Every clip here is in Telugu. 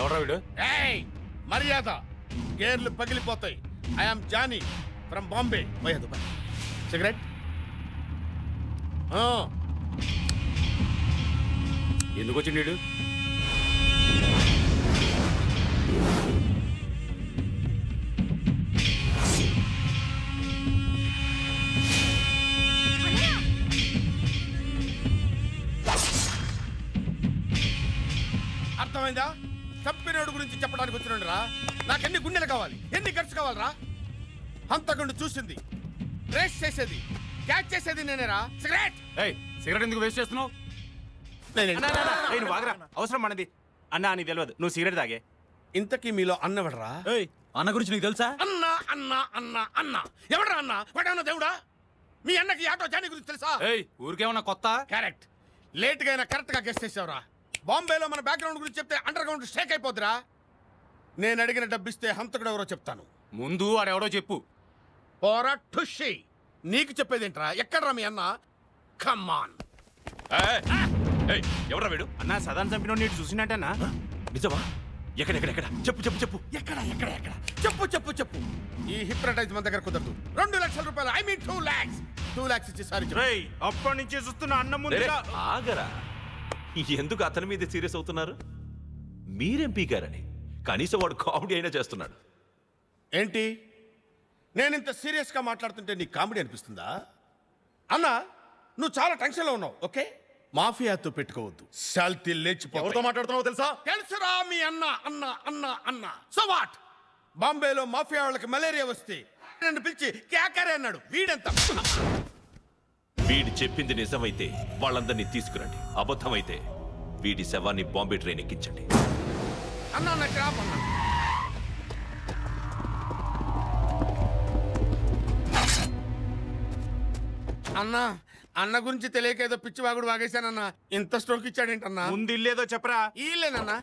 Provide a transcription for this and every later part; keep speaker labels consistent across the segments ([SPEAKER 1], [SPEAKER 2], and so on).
[SPEAKER 1] ఎవరా వీడు?
[SPEAKER 2] మర్యాద గేర్లు పగిలిపోతాయి. I'm Johnny from Bombay. Cigarette
[SPEAKER 1] ఎందుకు వచ్చిండు వీడు?
[SPEAKER 2] అర్థమైందా? చంపినోడు గురించి చెప్పడానికి వచ్చినాడు రా. నాకెన్ని గుండెలు కావాలి, ఎన్ని గట్స్ కావాలరా? హంతకుండా చూసింది, రేస్ చేసేది, క్యాచ్ చేసేది నేనేరా. సిగరెట్
[SPEAKER 1] సిగరెట్ ఎందుకు వేస్ట్ చేస్తున్నావు? అవసరం మనది అన్నా అని తెలియదు. నువ్వు సిగరెట్ తాగే.
[SPEAKER 2] ఇంతకీ మీలో అన్నవడరా?
[SPEAKER 1] అన్న గురించి నీకు తెలుసా?
[SPEAKER 2] అన్న అన్న అన్న అన్న ఎవడరా అన్న? వాడేమన్నా దేవుడా? మీ అన్నకి ఆటో జానీ గురించి తెలుసా?
[SPEAKER 1] ఊరికేమన్నా కొత్త?
[SPEAKER 2] కరెక్ట్. లేట్ గా అయినా కరెక్ట్ గా గెస్ట్ చేసావురా. బాంబేలో మన బ్యాక్గ్రౌండ్ గురించి చెప్తే అండర్ గ్రౌండ్ స్టేక్ అయిపోద్దిరా. నేను అడిగిన డబ్బిస్తే హంతకుడు ఎవరో చెప్తాను.
[SPEAKER 1] ముందు వాడెవడో చెప్పు.
[SPEAKER 2] పోరా ఠుషి. నీకు చెప్పేదేంట్రా? ఎక్కడ్రా మీ అన్న? కమ్మాన్.
[SPEAKER 1] ఎవరా వీడు? అన్నా సదాన్ చంపిన నీటి చూసినట్టన్నా?
[SPEAKER 3] నిజమా? ఎక్కడెక్కడెక్కడ చెప్పు చెప్పు చెప్పు.
[SPEAKER 2] ఎక్కడ ఎక్కడ ఎక్కడ చెప్పు చెప్పు చెప్పు. ఈ హిప్నటైజ్ మన దగ్గర కుదరదు. 2 లక్షల రూపాయలు, ఐ మీన్ 2 lakhs. 2 lakhs ఇచ్చి సారీ.
[SPEAKER 1] అప్పటి నుంచి చూస్తున్న అన్న ముందు
[SPEAKER 3] ఆగరా. ఎందుకు అతని మీద సీరియస్ అవుతున్నారు? మీరేం పీకారని. కనీసం వాడు కామెడీ అయినా చేస్తున్నాడు.
[SPEAKER 2] ఏంటి నేను ఇంత సీరియస్ గా మాట్లాడుతుంటే నీకు కామెడీ అనిపిస్తుందా? అన్న నువ్వు చాలా టెన్షన్ లో ఉన్నావు. ఓకే, మాఫియాతో పెట్టుకోవద్దు. శాల్తీ లేచిపో.
[SPEAKER 3] ఎవరితో మాట్లాడుతున్నావో తెలుసా?
[SPEAKER 2] తెలుసురా మీ అన్న అన్న అన్న అన్న. So what? బాంబేలో మాఫియా వాళ్ళకి మలేరియా వస్తే నన్ను పిలిచి క్యాకరే అన్నాడు. వీడెంత?
[SPEAKER 3] వీడి చెప్పింది నిజమైతే వాళ్ళందరినీ తీసుకురండి. అబద్ధమైతే వీడి శవాన్ని బాంబే ట్రైన్ ఎక్కించండి.
[SPEAKER 2] అన్న అన్న అన్న గురించి తెలియక ఏదో పిచ్చివాగుడు వాగేశానన్నా. ఇంత స్ట్రోక్ ఇచ్చాడేంటన్నా?
[SPEAKER 1] ముందు ఇల్లేదో చెప్పరా.
[SPEAKER 2] ఇల్లేనన్నా.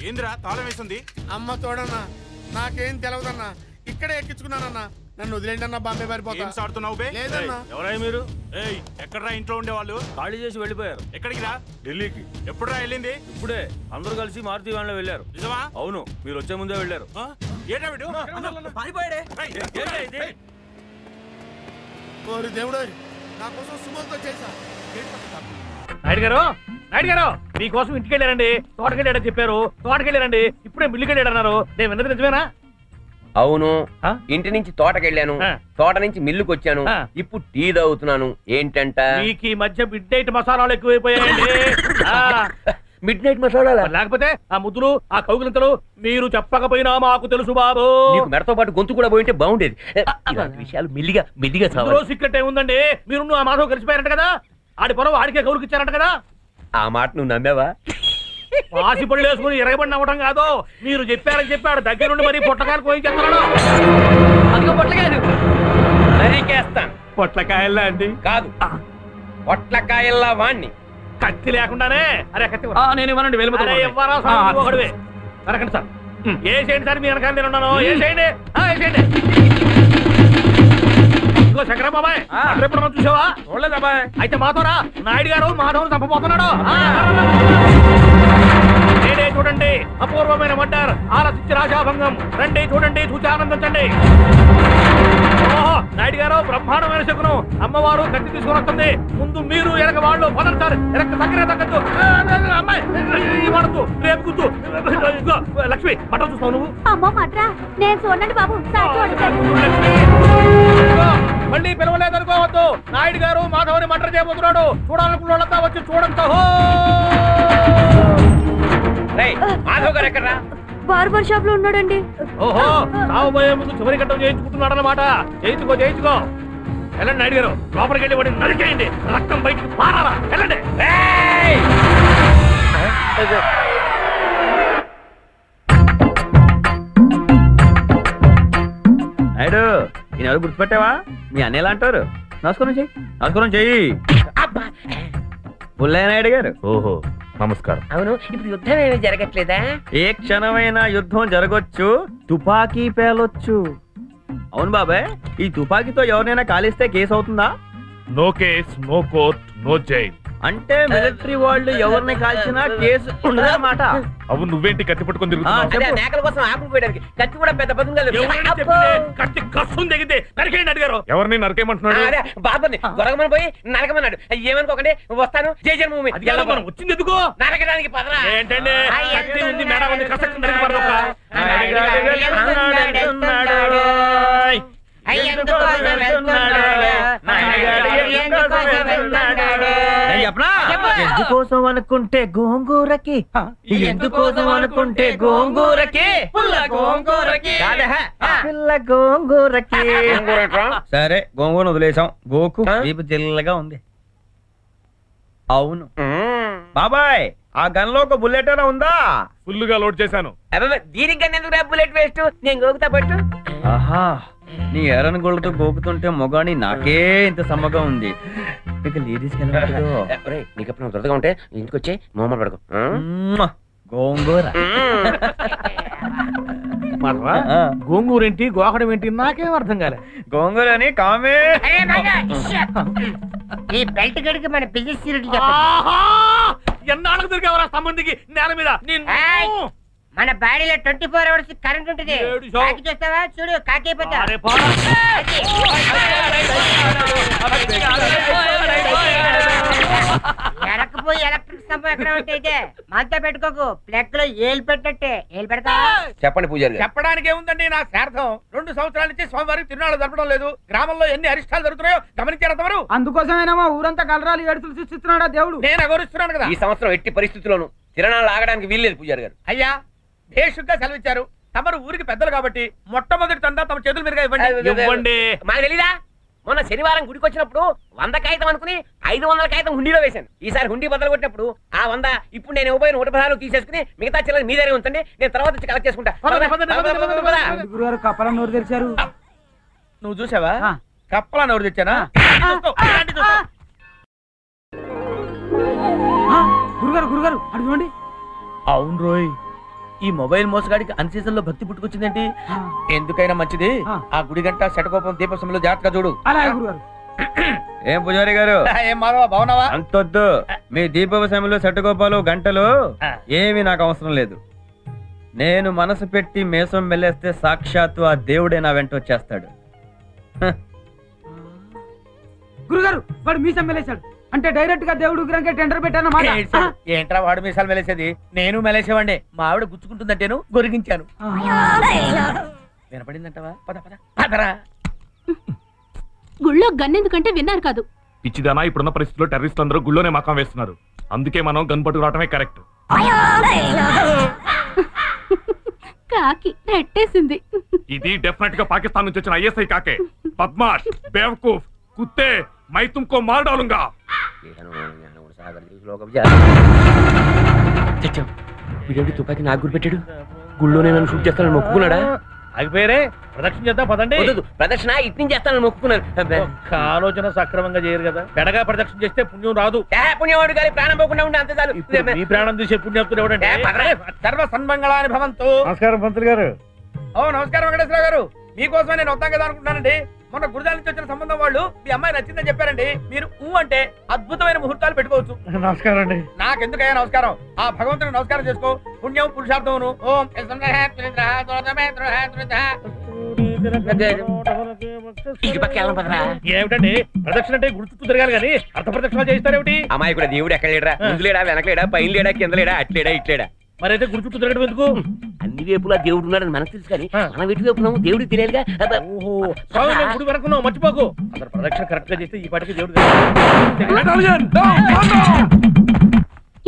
[SPEAKER 1] ఏంద్రా తాళం వేసింది?
[SPEAKER 2] అమ్మ తోడన్నా, నాకేం తెలవదన్నా. ఇక్కడే ఎక్కించుకున్నానన్నా. నన్ను వదిలేండి అన్న, బాంబే పారిపోతా. లేదన్నా.
[SPEAKER 1] ఎవరై మీరు? ఎక్కడరా ఇంట్లో ఉండేవాళ్ళు?
[SPEAKER 4] ఖాళీ చేసి వెళ్ళిపోయారు.
[SPEAKER 1] ఎక్కడికి రా?
[SPEAKER 4] ఢిల్లీకి.
[SPEAKER 1] ఎప్పుడురా వెళ్ళింది?
[SPEAKER 4] ఇప్పుడే. అందరూ కలిసి మారుతి వ్యాన్లో వెళ్ళారు.
[SPEAKER 1] నిజమా?
[SPEAKER 4] అవును, మీరు వచ్చే ముందే వెళ్ళారు.
[SPEAKER 2] ఓరి దేవుడు, నా కోసం సుమోతో చేశా.
[SPEAKER 5] నాయుడు గారు, నాయుడు గారు మీకోసం ఇంటికి వెళ్ళారండి. తోటకెళ్ళాడని చెప్పారు. తోటకెళ్ళారండి. ఇప్పుడే మిల్లుకి వెళ్ళాడన్నారు. నేను విన్నది నిజమేనా?
[SPEAKER 6] అవును, ఇంటి నుంచి తోటకెళ్ళాను, తోట నుంచి మిల్లుకి వచ్చాను, ఇప్పుడు టీ తాగుతున్నాను. ఏంటంట?
[SPEAKER 5] మీకు ఈ మధ్య మిడ్ నైట్ మసాలాలు ఎక్కువైపోయాయండి.
[SPEAKER 6] మిడ్ నైట్ మసాలా
[SPEAKER 5] లేకపోతే ఆ ముద్దులు, ఆ కౌగిలింతలు మీరు చెప్పకపోయినా మాకు తెలుసు బాబు.
[SPEAKER 6] మెడతో పాటు గొంతు కూడా పోయింటే బాగుండేది. విషయాలు మెల్లిగా మెల్లిగా
[SPEAKER 5] సీక్రెట్ ఏముందండి? మీరు ఆ మాధవ్ కలిసిపోయారంట కదా. ఆడి పొరవ ఆడికే కౌలుకి ఇచ్చారంట కదా.
[SPEAKER 6] ఆ మాట నువ్వు నమ్మావా?
[SPEAKER 5] పాసి పళ్ళు వేసుకుని ఇరగబడి నవ్వడం కాదు, మీరు చెప్పారని చెప్పాడు. దగ్గర నుండి మరి పొట్టకాయలు పోయి చెప్తున్నాడు.
[SPEAKER 6] అదిగో పొట్లకాయలు నరికేస్తాను.
[SPEAKER 5] పొట్లకాయల్లా అండి?
[SPEAKER 6] కాదు, పొట్లకాయల్లా వాణ్ణి.
[SPEAKER 5] కత్తి లేకుండానే. అరే కత్తి నేను ఇవ్వనండి. ఇవ్వరా ఒకటివే. అరకండి సార్. వేసేయండి సార్. మీ వెనకాల నేను ఉన్నాను. వేసేయండి, వేసేయండి. ఇంకో శంకర బాబాయ్, ఎప్పుడు మనం చూసావా? చూడలేదు బాబాయ్. అయితే మాతోరా. నాయుడు గారు మాధవను చంపబోతున్నాడు. నేనే చూడండి, అపూర్వమైన మర్డర్, ఆలోచించి రాజాభంగం. రండి చూడండి, చూసి ఆనందించండి. ఓహో, నాయుడు గారు బ్రహ్మాండమైన శకునం. అమ్మవారు కత్తి తీసుకుని వస్తుంది. ముందు మీరు వెనక వాళ్ళు పదంటారు. వెనక దగ్గరే తగ్గద్దు. అమ్మాయి ఇవ్వడద్దు, రేపు కూర్చు. లక్ష్మి బట్టలు చూస్తావు నువ్వు?
[SPEAKER 7] అమ్మో మట్రా, నేను చూడండి బాబు.
[SPEAKER 5] మళ్ళీ పిలవలేదనుకోవద్దు. నాయుడు గారు మాధవని మర్డర్ చేయబోతున్నాడు. చూడాలనుకున్న వాళ్ళంతా వచ్చి చూడంతో.
[SPEAKER 6] మాధవ్ గారు ఎక్కడా?
[SPEAKER 7] బార్బర్ షాప్ లో ఉన్నాడండి.
[SPEAKER 5] ఓహో, సాగుపోయే ముందు చివరి కట్టం చేయించుకుంటున్నాడు అన్నమాట. చేయించుకో చేయించుకో. వెళ్ళండి నాయుడు గారు, లోపలికి వెళ్ళి వాడిని నరికేయండి. రక్తం బయటికి పారాలా. వెళ్ళండి.
[SPEAKER 4] నాయుడు, ఈయన ఎవరు గుర్తుపెట్టావా? మీ అన్నయ్యలా అంటారు. నమస్కారం చెయ్యి. నమస్కారం చెయ్యి. పుల్లయ్య నాయుడు గారు. ఓహో, నమస్కారం.
[SPEAKER 6] అవును, ఇప్పుడు యుద్ధం ఏమీ జరగట్లేదా?
[SPEAKER 4] ఏ క్షణమైన యుద్ధం జరగొచ్చు, తుపాకీ పేలొచ్చు. అవును బాబాయ్, ఈ తుపాకీతో ఎవరినైనా కాలిస్తే కేసు అవుతుందా?
[SPEAKER 5] No case, no court, no jail.
[SPEAKER 4] అంటే మిలిటరీ వాళ్ళు ఎవరిని కాల్చినా కేసు ఉండదన్నమాట.
[SPEAKER 5] అవును, నువ్వేంటి కత్తి పట్టుకొని తిరుగుతున్నావు?
[SPEAKER 6] అదే మేకల కోసం ఆకులు పోయడానికి కత్తి కూడా పెద్ద బతుకు కాదు.
[SPEAKER 5] ఎవరైనా చెప్తే కత్తి కస్సుని తెగితే నరికేయండి అడిగారు. ఎవరిని నరికేయమంటున్నాడు?
[SPEAKER 6] అదే బాబుని గొరగమని పోయి నరకమన్నాడు. ఏమనుకోకండి, వస్తాను. జై జన్మభూమి.
[SPEAKER 5] మనం వచ్చింది ఎందుకు?
[SPEAKER 6] నరకడానికి పదరా.
[SPEAKER 5] ఏంటండి కత్తి ఉంది, మేడ ఉంది, కసక్కు నరికి పడదొక్క.
[SPEAKER 4] ఎందుకోసం అనుకుంటే గోంగూరకి, ఎందుకోసం అనుకుంటే గోంగూరకి, పిల్ల గోంగూరకి. సరే గోంగూర వదిలేసాం. గోకు వీపు జిల్లగా ఉంది. అవును బాబాయ్, ఆ గన్లో ఒక బుల్లెట్ అయినా ఉందా?
[SPEAKER 5] ఫుల్ గా లోడ్ చేశాను.
[SPEAKER 6] దీనికి ఎందుకు బుల్లెట్ వేస్ట్? నేను గోకుతా పట్టు.
[SPEAKER 4] ఆహా, నీ ఎర్రని గోళ్ళతో గోకుతుంటే మొగాని నాకే ఇంత సమ్మగా ఉంది. ఇక లేడీస్
[SPEAKER 6] నీకు ఎప్పుడు దొరకగా ఉంటే ఇంటికి వచ్చి మొహమ్మద్ పడుకో.
[SPEAKER 4] గోంగూర.
[SPEAKER 5] గోంగూర ఏంటి, గోకడం ఏంటి, నాకేం అర్థం కాలే.
[SPEAKER 4] గోంగూర అని కామే.
[SPEAKER 8] ఈ బెల్ట్ గడికి మన బిజినెస్
[SPEAKER 5] ఎన్నాళ్ళకు దొరికేవరా సంబంధికి నేల మీద?
[SPEAKER 8] మన బాడీలో 24 hours కరెంట్ ఉంటుంది. కాకి చూస్తావా? చూడు కాకి అయిపోతా. ఎరకపోయి ఎలక్ట్రిక్ స్తంభం ఎక్కడ ఉంటే మనతో పెట్టుకోకు. ప్లగ్ లో ఏలు పెట్టట్టే. ఏలు పెడతా.
[SPEAKER 6] చెప్పండి పూజారి గారు.
[SPEAKER 5] చెప్పడానికి ఏముందండి, నా శార్థం 2 సంవత్సరాల నుంచి స్వామివారికి తిరునాళ్ళు జరపడం లేదు. గ్రామంలో ఎన్ని అరిష్టాలు జరుగుతున్నాయో గమనించారా తమరు?
[SPEAKER 9] అందుకోసమైనా మా ఊరంతా కలరాలు ఏడుతులు సృష్టిస్తున్నాడా దేవుడు?
[SPEAKER 5] నేను అగౌరవిస్తున్నాను కదా.
[SPEAKER 6] ఈ సంవత్సరం ఎట్టి పరిస్థితుల్లోనూ తిరణాలు ఆగడానికి వీల్లేదు పూజారి గారు.
[SPEAKER 5] అయ్యా భేషుగ్గా సెలవిచ్చారు. తమరు ఊరికి పెద్దలు కాబట్టి మొట్టమొదటి తందా తమ చేతుల మీదుగా ఇవ్వండి.
[SPEAKER 6] మాకు తెలీదా? మొన్న శనివారం గుడికి వచ్చినప్పుడు 100 కాగితం అనుకుని 500 కాగితం హుండీలో వేశాను. ఈసారి హుండీ బదులు కొట్టినప్పుడు ఆ 100 ఇప్పుడు నేను ఇవ్వబోయిన 116 తీసేసుకుని మిగతా చిల్లర మీ దగ్గర ఉంచండి. నేను తర్వాత వచ్చి కలెక్ట్ చేసుకుంటా.
[SPEAKER 9] గురుగారు కప్పల నోరు తెరిచారు.
[SPEAKER 5] నువ్వు చూసావా? కప్పలా నోరు తెచ్చానా?
[SPEAKER 9] గురుగారు గురుగారు అటు చూడండి.
[SPEAKER 5] అవును రోయ్, ఈ మొబైల్ మోసగాడికి అన్ సీజన్ లో భక్తి పుట్టుకొచ్చిందేంటి? ఎందుకైనా మంచిది ఆ గుడి గంట శటకోపం దీప సమయంలో జాగ్రత్తగా చూడు.
[SPEAKER 9] అలాగే గురుగారు.
[SPEAKER 4] ఏం పూజారి గారు,
[SPEAKER 5] ఏం మాధవ బాగున్నావా?
[SPEAKER 4] అంతొద్దు. మీ దీపవ సమయంలో శటగోపాలు గంటలు ఏమి నాకు అవసరం లేదు. నేను మనసు పెట్టి మేసం మెల్లేస్తే సాక్షాత్తు ఆ దేవుడే నా వెంట వచ్చేస్తాడు.
[SPEAKER 9] గురుగారు వాడు మీసం మెలేశాడు అంటే డైరెక్ట్ గా దేవుడు విగ్రహంకే టెండర్ పెట్టానమాట.
[SPEAKER 5] ఏంట్రా వాడు మీసాలు మెలేసేది? నేను మెలేసేవాడిని. మా ఆవిడ గుచ్చుకుంటుందంటేను గొరిగించాను. వినపడిందంటవా? పద పద పదరా.
[SPEAKER 7] గుళ్ళో గన్నెందుకంటే విన్నారు కాదు.
[SPEAKER 5] పిచ్చిదానా, ఇప్పుడున్న పరిస్థితుల్లో టెర్రరిస్టులు అందరూ గుళ్ళోనే మకాం వేస్తున్నారు. అందుకే మనం గన్ పట్టుకు రావటమే కరెక్ట్.
[SPEAKER 7] కాకి రెట్టేసింది.
[SPEAKER 5] ఇది డెఫినెట్ గా పాకిస్తాన్ నుంచి వచ్చిన ఐఎస్ఐ కాకే. బద్మాష్, బేవకూఫ్, కుత్తే, మై తుమ్కో మార్ డాలూంగా.
[SPEAKER 6] వీడేంటి తుపాకి నాకు గురి పెట్టాడు? గుళ్ళోనే నన్ను షూట్ చేస్తానని మొక్కుకున్నాడా?
[SPEAKER 5] ఆగిపోయారే, ప్రదక్షిణ చేద్దాం పదండి.
[SPEAKER 6] ప్రదక్షిణ ఇట్ని చేస్తానని మొక్కుకున్నాను.
[SPEAKER 5] ఆలోచన సక్రమంగా చేయరు కదా. పెడగా ప్రదక్షిణ చేస్తే పుణ్యం రాదు.
[SPEAKER 6] పుణ్యవాడు గారి ప్రాణం పోకుండా ఉండే అంతే చాలు.
[SPEAKER 5] మీ ప్రాణం తీసే పుణ్యస్తుడు ఎవడంటే? సర్వ సన్మంగళాని భవంతు.
[SPEAKER 9] నమస్కారం పంతులు గారు.
[SPEAKER 5] ఓ నమస్కారం వెంకటేశ్వర గారు. మీకోసమే నేను వద్దాం కదా అనుకుంటున్నానండి. మొన్న గురుజాల నుంచి వచ్చిన సంబంధం వాళ్ళు మీ అమ్మాయి నచ్చిందని చెప్పారండి. మీరు అంటే అద్భుతమైన ముహూర్తాలు పెట్టుకోవచ్చు.
[SPEAKER 9] నమస్కారం అండి.
[SPEAKER 5] నాకెందుకయ్యా నమస్కారం? ఆ భగవంతుని నమస్కారం చేసుకో. పుణ్యం పురుషార్థమును. ఓం ఏమిటండి ప్రదక్షిణ అంటే గుడి చుట్టూ తిరగాలి కానీ అర్థ ప్రదక్షిణ చేస్తారేమిటి?
[SPEAKER 6] అమ్మాయి కూడా దేవుడు ఎక్కడ లేడా? ముందు లేడా, వెనక లేడా, పైన లేడా, కింద లేడా, అట్లేడా, ఇట్లేడా?
[SPEAKER 5] మరైతే గుడి చుట్టూ తిరగడం ఎందుకు?
[SPEAKER 6] అన్ని వైపులా దేవుడు ఉన్నాడని మనకు తెలుసు కానీ మనం ఎటు వైపున్నాము దేవుడికి తెలియాలిగా.
[SPEAKER 5] ఓహో, గుడి వెనకున్నావు మర్చిపోకు. అందరు ప్రదక్షిణ కరెక్ట్ గా చేస్తే ఈ పాటికి దేవుడు.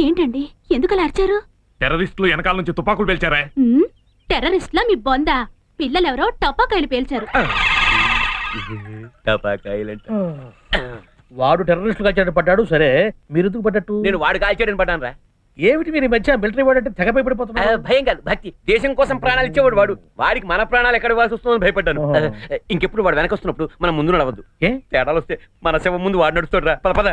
[SPEAKER 7] ఏంటండి ఎందుకలా అరిచారు?
[SPEAKER 5] టెర్రరిస్టులు వెనకాల నుంచి తుపాకులు పేల్చారా?
[SPEAKER 7] టెర్రరిస్ట్లా మీ బొందా? పిల్లలెవరో టపాకాయలు పేల్చారు.
[SPEAKER 5] వాడు టెర్రరిస్టులు కాల్చాడు పడ్డాడు. సరే మీరు ఎందుకు పడ్డట్టు?
[SPEAKER 6] నేను వాడు కాల్చాడని పడ్డాను రా.
[SPEAKER 5] ఏమిటి మీరు ఈ మధ్య మిలిటరీ వాడు అంటే తెగ భయపడిపోతున్నా?
[SPEAKER 6] భయం కాదు, భక్తి. దేశం కోసం ప్రాణాలు ఇచ్చేవాడు వాడు. వాడికి మన ప్రాణాలు ఎక్కడ ఇవ్వాల్సి వస్తుందని భయపడ్డాను. ఇంకెప్పుడు వాడు వెనక వస్తున్నప్పుడు మనం ముందు నడవద్దు. ఏ తేడాలు వస్తే మన శవం ముందు వాడు నడుస్తాడు రా. పద పద.